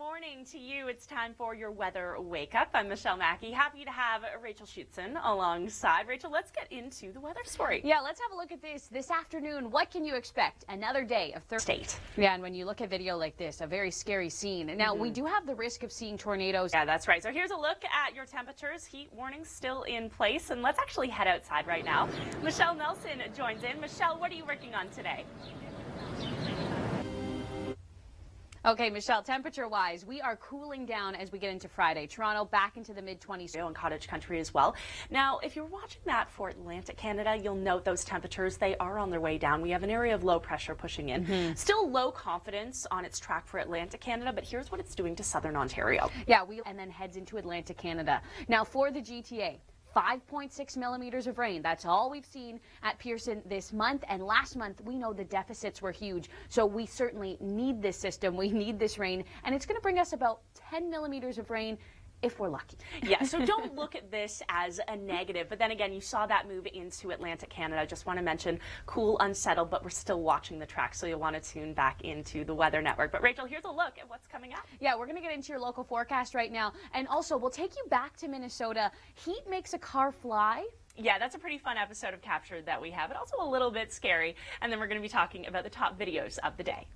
morning to you. It's time for your weather wake up. I'm Michelle Mackey. Happy to have Rachel Schoutsen alongside. Rachel, let's get into the weather story. Yeah, let's have a look at this afternoon. What can you expect? Another day of state. Yeah, and when you look at video like this, a very scary scene. Now, we do have the risk of seeing tornadoes. Yeah, that's right. So here's a look at your temperatures. Heat warning still in place. And let's actually head outside right now. Michelle Nelson joins in. Michelle, what are you working on today? Okay, Michelle, temperature-wise, we are cooling down as we get into Friday. Toronto back into the mid-20s. In cottage country as well. Now, if you're watching that for Atlantic Canada, you'll note those temperatures, they are on their way down. We have an area of low pressure pushing in. Still low confidence on its track for Atlantic Canada, but here's what it's doing to southern Ontario. Yeah, and then heads into Atlantic Canada. Now, for the GTA, 5.6 millimeters of rain. That's all we've seen at Pearson this month. And last month, we know the deficits were huge. So we certainly need this system. We need this rain. And it's going to bring us about 10 millimeters of rain if we're lucky. Yeah, so don't look at this as a negative. But then again, you saw that move into Atlantic Canada. I just want to mention cool, unsettled, but we're still watching the track. So you'll want to tune back into the Weather Network. But Rachel, here's a look at what's coming up. Yeah, we're going to get into your local forecast right now. And also, we'll take you back to Minnesota. Heat makes a car fly. Yeah, that's a pretty fun episode of Captured that we have, but also a little bit scary. And then we're going to be talking about the top videos of the day.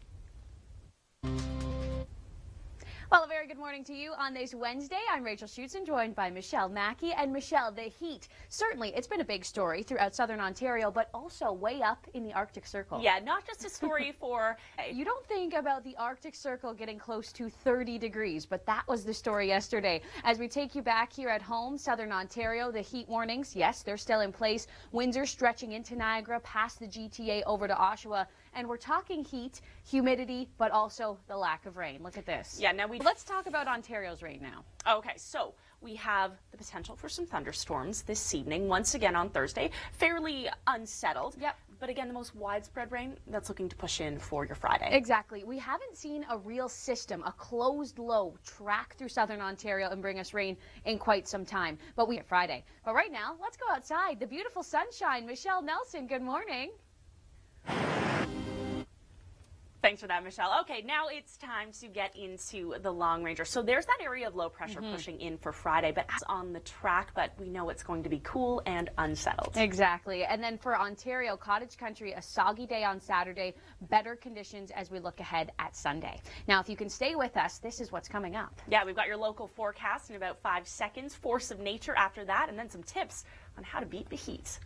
Well, a very good morning to you on this Wednesday. I'm Rachel Schoutsen, joined by Michelle Mackey. And Michelle, the heat, certainly it's been a big story throughout southern Ontario, but also way up in the Arctic Circle. Yeah, not just a story for... You don't think about the Arctic Circle getting close to 30 degrees, but that was the story yesterday. As we take you back here at home, southern Ontario, the heat warnings, yes, they're still in place. Winds are stretching into Niagara, past the GTA over to Oshawa. And we're talking heat, humidity, but also the lack of rain. Look at this. Yeah, now let's talk about Ontario's rain now. Okay, so we have the potential for some thunderstorms this evening, once again on Thursday. Fairly unsettled. Yep. But again, the most widespread rain that's looking to push in for your Friday. Exactly. We haven't seen a real system, a closed low, track through southern Ontario and bring us rain in quite some time. But we have Friday. But right now, let's go outside. The beautiful sunshine. Michelle Nelson, good morning. Thanks for that, Michelle. Okay, now it's time to get into the long ranger. So there's that area of low pressure pushing in for Friday, but it's on the track, but we know it's going to be cool and unsettled. Exactly. And then for Ontario, cottage country, a soggy day on Saturday, better conditions as we look ahead at Sunday. Now, if you can stay with us, this is what's coming up. Yeah, we've got your local forecast in about 5 seconds, force of nature after that, and then some tips on how to beat the heat.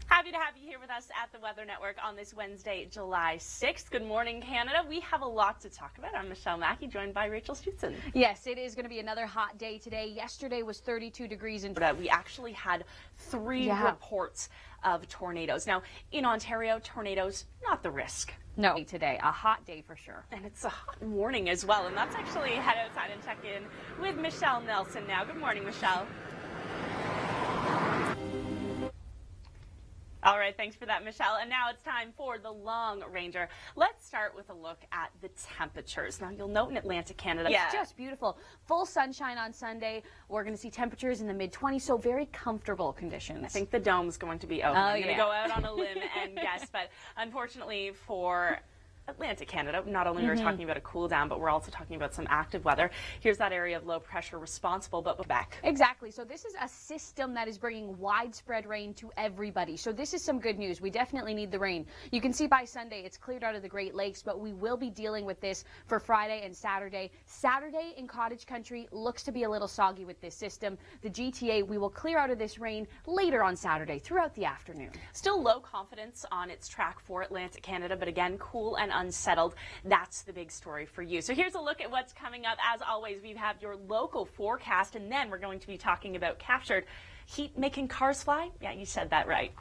Happy to have you here with us at the Weather Network on this Wednesday, July 6th. Good morning, Canada. We have a lot to talk about. I'm Michelle Mackey, joined by Rachel Schoutsen. Yes, it is going to be another hot day today. Yesterday was 32 degrees. We actually had 3 reports of tornadoes. Now, in Ontario, tornadoes, not the risk. No, today, a hot day for sure. And it's a hot morning as well. And let's actually head outside and check in with Michelle Nelson now. Good morning, Michelle. All right, thanks for that, Michelle. And now it's time for the long ranger. Let's start with a look at the temperatures. Now, you'll note in Atlantic Canada, it's just beautiful. Full sunshine on Sunday. We're going to see temperatures in the mid-20s, so very comfortable conditions. I think the dome's going to be open. I'm going to go out on a limb and guess, but unfortunately for Atlantic Canada, not only are we talking about a cool down, but we're also talking about some active weather. Here's that area of low pressure responsible, but back. Exactly. So this is a system that is bringing widespread rain to everybody. So this is some good news. We definitely need the rain. You can see by Sunday it's cleared out of the Great Lakes, but we will be dealing with this for Friday and Saturday. Saturday in cottage country looks to be a little soggy with this system. The GTA, we will clear out of this rain later on Saturday throughout the afternoon. Still low confidence on its track for Atlantic Canada, but again, cool and unsettled. That's the big story for you. So here's a look at what's coming up. As always, we have your local forecast, and then we're going to be talking about Captured. Heat making cars fly? Yeah, you said that right.